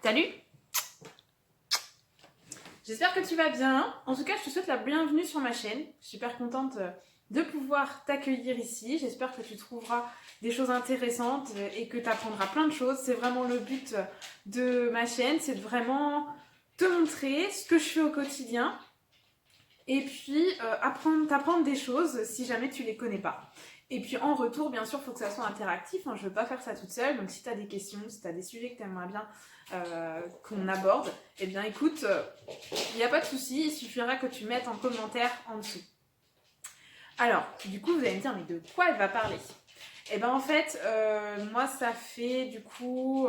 Salut! J'espère que tu vas bien. En tout cas, je te souhaite la bienvenue sur ma chaîne. Je suis super contente de pouvoir t'accueillir ici. J'espère que tu trouveras des choses intéressantes et que tu apprendras plein de choses. C'est vraiment le but de ma chaîne, c'est de vraiment te montrer ce que je fais au quotidien et puis t'apprendre des choses si jamais tu les connais pas. Et puis en retour, bien sûr, il faut que ça soit interactif, hein. Je ne veux pas faire ça toute seule, donc si tu as des questions, si tu as des sujets que tu aimerais bien qu'on aborde, eh bien écoute, il n'y a pas de souci, il suffira que tu mettes en commentaire en dessous. Alors, du coup, vous allez me dire, mais de quoi elle va parler? Eh bien en fait, moi ça fait du coup,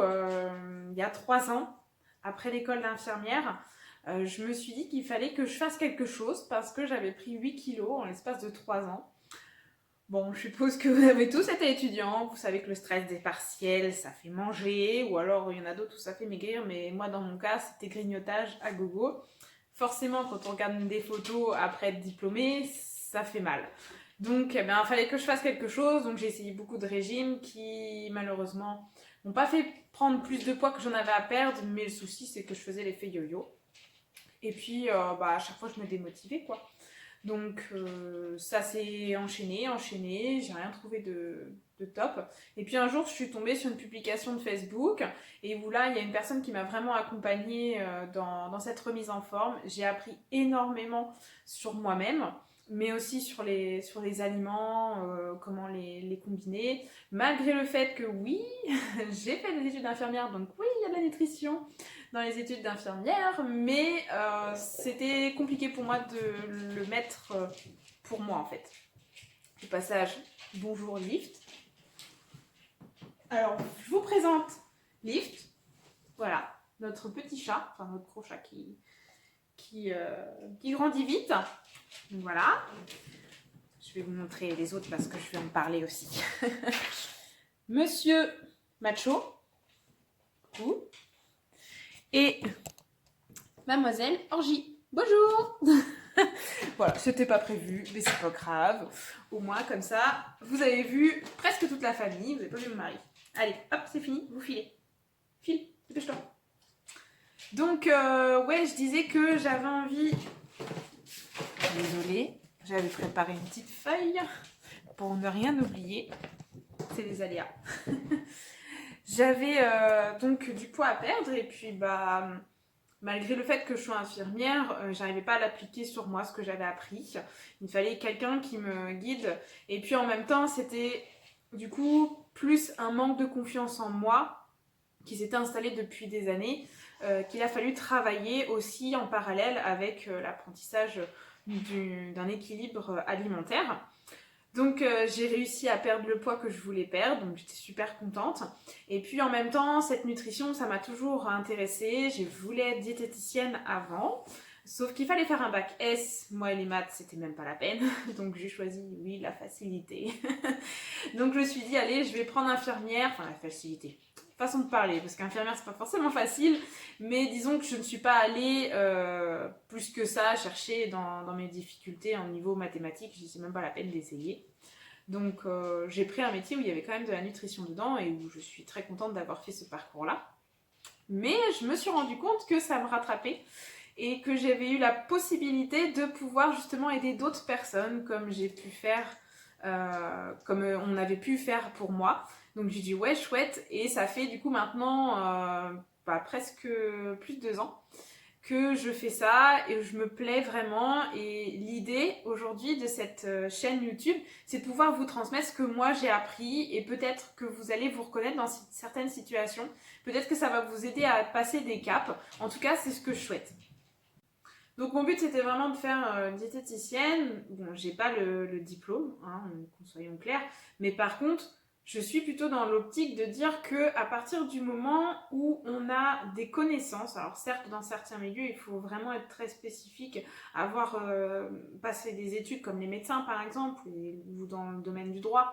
il y a 3 ans, après l'école d'infirmière, je me suis dit qu'il fallait que je fasse quelque chose parce que j'avais pris 8 kilos en l'espace de 3 ans. Bon, je suppose que vous avez tous été étudiants, vous savez que le stress des partiels, ça fait manger, ou alors il y en a d'autres où ça fait maigrir, mais moi dans mon cas, c'était grignotage à gogo. Forcément, quand on regarde des photos après être diplômé, ça fait mal. Donc, eh bien, il fallait que je fasse quelque chose, donc j'ai essayé beaucoup de régimes qui, malheureusement, n'ont pas fait prendre plus de poids que j'en avais à perdre, mais le souci, c'est que je faisais l'effet yo-yo. Et puis, à chaque fois, je me démotivais, quoi. Donc ça s'est enchaîné, j'ai rien trouvé de top. Et puis un jour, je suis tombée sur une publication de Facebook et où là, il y a une personne qui m'a vraiment accompagnée dans cette remise en forme. J'ai appris énormément sur moi-même, mais aussi sur les aliments, comment les combiner. Malgré le fait que oui, j'ai fait des études d'infirmière, donc oui, il y a de la nutrition dans les études d'infirmière, mais c'était compliqué pour moi de le mettre pour moi en fait. Au passage, bonjour Lift. Alors, je vous présente Lift. Voilà, notre petit chat, enfin notre gros chat qui grandit vite. Donc voilà. Je vais vous montrer les autres parce que je vais en parler aussi. Monsieur Macho. Coucou. Et Mademoiselle Orgie. Bonjour. Voilà, c'était pas prévu, mais c'est pas grave. Au moins, comme ça, vous avez vu presque toute la famille, vous n'avez pas vu mon mari. Allez, hop, c'est fini, vous filez. File, dépêche-toi. Donc, ouais, je disais que j'avais envie... Désolée, j'avais préparé une petite feuille pour ne rien oublier. C'est les aléas. J'avais donc du poids à perdre et puis malgré le fait que je sois infirmière, j'arrivais pas à l'appliquer sur moi ce que j'avais appris. Il fallait quelqu'un qui me guide et puis en même temps c'était du coup plus un manque de confiance en moi qui s'était installé depuis des années, qu'il a fallu travailler aussi en parallèle avec l'apprentissage d'un équilibre alimentaire. Donc j'ai réussi à perdre le poids que je voulais perdre, donc j'étais super contente. Et puis en même temps, cette nutrition, ça m'a toujours intéressée. Je voulais être diététicienne avant, sauf qu'il fallait faire un bac S. Moi et les maths, c'était même pas la peine. Donc j'ai choisi, oui, la facilité. Donc je me suis dit, allez, je vais prendre infirmière, enfin la facilité. Façon de parler, parce qu'infirmière c'est pas forcément facile, mais disons que je ne suis pas allée plus que ça chercher dans mes difficultés en niveau mathématique, je disais même pas la peine d'essayer. Donc j'ai pris un métier où il y avait quand même de la nutrition dedans et où je suis très contente d'avoir fait ce parcours-là. Mais je me suis rendu compte que ça me rattrapait et que j'avais eu la possibilité de pouvoir justement aider d'autres personnes comme j'ai pu faire, comme on avait pu faire pour moi. Donc j'ai dit ouais chouette et ça fait du coup maintenant presque plus de 2 ans que je fais ça et je me plais vraiment et l'idée aujourd'hui de cette chaîne YouTube c'est de pouvoir vous transmettre ce que moi j'ai appris et peut-être que vous allez vous reconnaître dans certaines situations, peut-être que ça va vous aider à passer des caps, en tout cas c'est ce que je souhaite. Donc mon but c'était vraiment de faire diététicienne. Bon, j'ai pas le diplôme, hein, soyons clairs, mais par contre je suis plutôt dans l'optique de dire que à partir du moment où on a des connaissances, alors certes dans certains milieux il faut vraiment être très spécifique, avoir passé des études comme les médecins par exemple, ou dans le domaine du droit.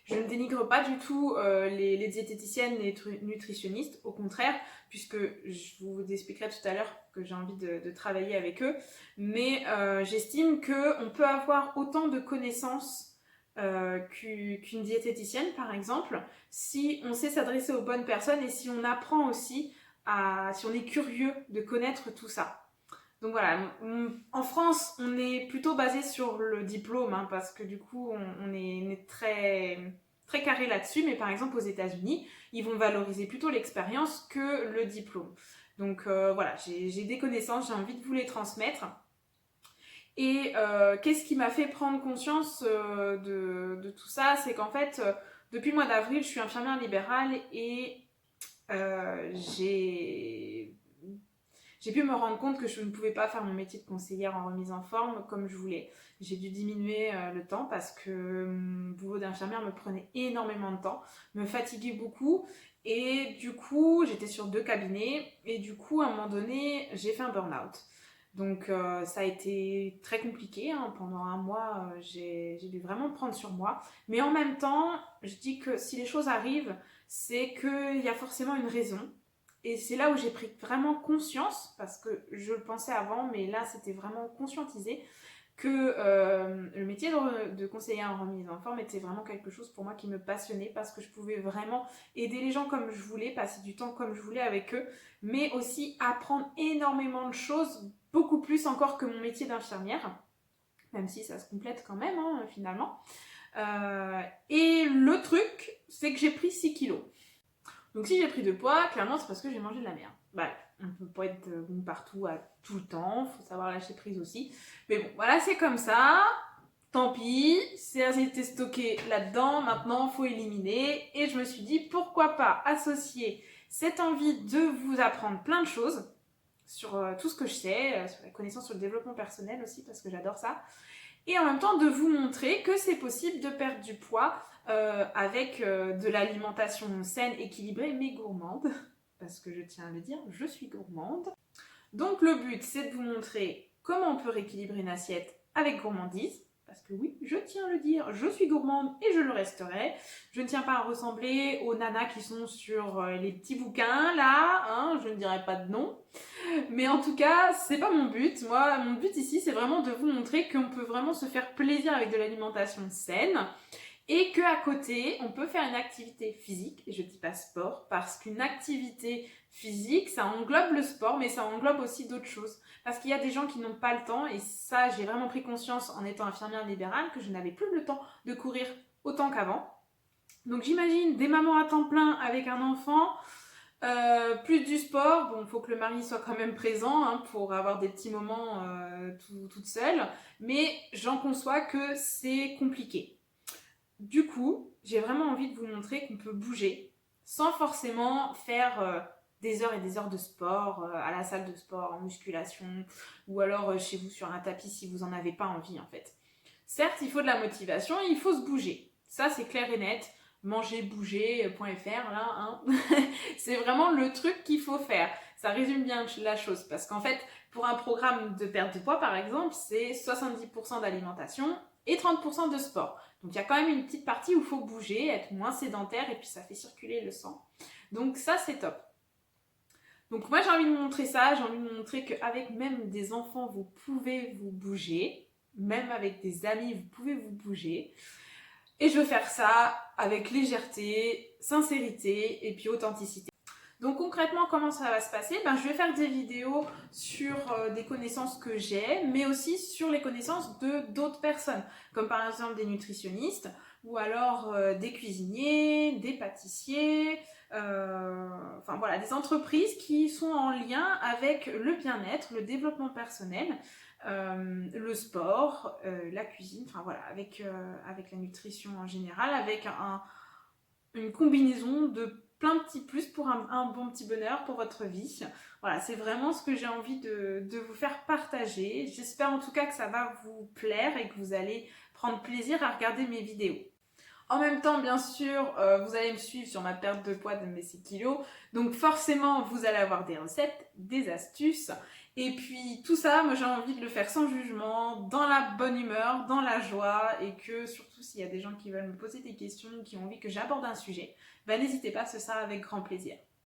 Je ne dénigre pas du tout les diététiciennes, les nutritionnistes, au contraire, puisque je vous expliquerai tout à l'heure que j'ai envie de travailler avec eux, mais j'estime qu'on peut avoir autant de connaissances qu'une diététicienne par exemple, si on sait s'adresser aux bonnes personnes et si on apprend aussi si on est curieux de connaître tout ça. Donc voilà, en France, on est plutôt basé sur le diplôme, hein, parce que du coup, on est très, très carré là-dessus, mais par exemple aux États-Unis, ils vont valoriser plutôt l'expérience que le diplôme. Donc voilà, j'ai des connaissances, j'ai envie de vous les transmettre. Et qu'est-ce qui m'a fait prendre conscience de tout ça? C'est qu'en fait, depuis le mois d'avril, je suis infirmière libérale et j'ai pu me rendre compte que je ne pouvais pas faire mon métier de conseillère en remise en forme comme je voulais. J'ai dû diminuer le temps parce que mon boulot d'infirmière me prenait énormément de temps, me fatiguait beaucoup et du coup j'étais sur 2 cabinets et du coup à un moment donné j'ai fait un burn-out. Donc ça a été très compliqué, hein. Pendant un mois j'ai dû vraiment prendre sur moi, mais en même temps je dis que si les choses arrivent c'est qu'il y a forcément une raison. Et c'est là où j'ai pris vraiment conscience, parce que je le pensais avant, mais là c'était vraiment conscientisé, que le métier de conseiller en remise en forme était vraiment quelque chose pour moi qui me passionnait, parce que je pouvais vraiment aider les gens comme je voulais, passer du temps comme je voulais avec eux, mais aussi apprendre énormément de choses, beaucoup plus encore que mon métier d'infirmière, même si ça se complète quand même, hein, finalement. Et le truc, c'est que j'ai pris 6 kilos. Donc si j'ai pris de poids, clairement c'est parce que j'ai mangé de la merde. Bah, on peut pas être bon partout à tout le temps, faut savoir lâcher prise aussi. Mais bon, voilà, c'est comme ça. Tant pis, c'était stocké là-dedans, maintenant faut éliminer. Et je me suis dit, pourquoi pas associer cette envie de vous apprendre plein de choses sur tout ce que je sais, sur la connaissance sur le développement personnel aussi, parce que j'adore ça. Et en même temps de vous montrer que c'est possible de perdre du poids avec de l'alimentation saine, équilibrée, mais gourmande. Parce que je tiens à le dire, je suis gourmande. Donc le but, c'est de vous montrer comment on peut rééquilibrer une assiette avec gourmandise. Parce que oui, je tiens à le dire, je suis gourmande et je le resterai. Je ne tiens pas à ressembler aux nanas qui sont sur les petits bouquins, là, hein, je ne dirai pas de nom. Mais en tout cas, c'est pas mon but. Moi, mon but ici, c'est vraiment de vous montrer qu'on peut vraiment se faire plaisir avec de l'alimentation saine et qu'à côté, on peut faire une activité physique. Et je dis pas sport parce qu'une activité physique, ça englobe le sport, mais ça englobe aussi d'autres choses. Parce qu'il y a des gens qui n'ont pas le temps et ça, j'ai vraiment pris conscience en étant infirmière libérale que je n'avais plus le temps de courir autant qu'avant. Donc j'imagine des mamans à temps plein avec un enfant. Plus du sport, bon, il faut que le mari soit quand même présent hein, pour avoir des petits moments toute seule, mais j'en conçois que c'est compliqué. Du coup, j'ai vraiment envie de vous montrer qu'on peut bouger sans forcément faire des heures et des heures de sport à la salle de sport, en musculation, ou alors chez vous sur un tapis si vous n'en avez pas envie en fait. Certes, il faut de la motivation, il faut se bouger. Ça, c'est clair et net. Mangerbouger.fr là, hein. C'est vraiment le truc qu'il faut faire. Ça résume bien la chose parce qu'en fait, pour un programme de perte de poids par exemple, c'est 70% d'alimentation et 30% de sport. Donc il y a quand même une petite partie où il faut bouger, être moins sédentaire et puis ça fait circuler le sang. Donc ça, c'est top. Donc moi, j'ai envie de montrer ça, j'ai envie de montrer qu'avec même des enfants, vous pouvez vous bouger. Même avec des amis, vous pouvez vous bouger. Et je veux faire ça avec légèreté, sincérité et puis authenticité. Donc concrètement, comment ça va se passer? Je vais faire des vidéos sur des connaissances que j'ai, mais aussi sur les connaissances de d'autres personnes, comme par exemple des nutritionnistes, ou alors des cuisiniers, des pâtissiers, enfin voilà, des entreprises qui sont en lien avec le bien-être, le développement personnel, le sport, la cuisine, enfin voilà, avec la nutrition en général, avec une combinaison de plein de petits plus pour un bon petit bonheur pour votre vie. Voilà, c'est vraiment ce que j'ai envie de vous faire partager. J'espère en tout cas que ça va vous plaire et que vous allez prendre plaisir à regarder mes vidéos. En même temps, bien sûr, vous allez me suivre sur ma perte de poids de mes 6 kilos. Donc forcément, vous allez avoir des recettes, des astuces. Et puis tout ça, moi j'ai envie de le faire sans jugement, dans la bonne humeur, dans la joie. Et que surtout s'il y a des gens qui veulent me poser des questions, qui ont envie que j'aborde un sujet, n'hésitez pas, ce sera avec grand plaisir.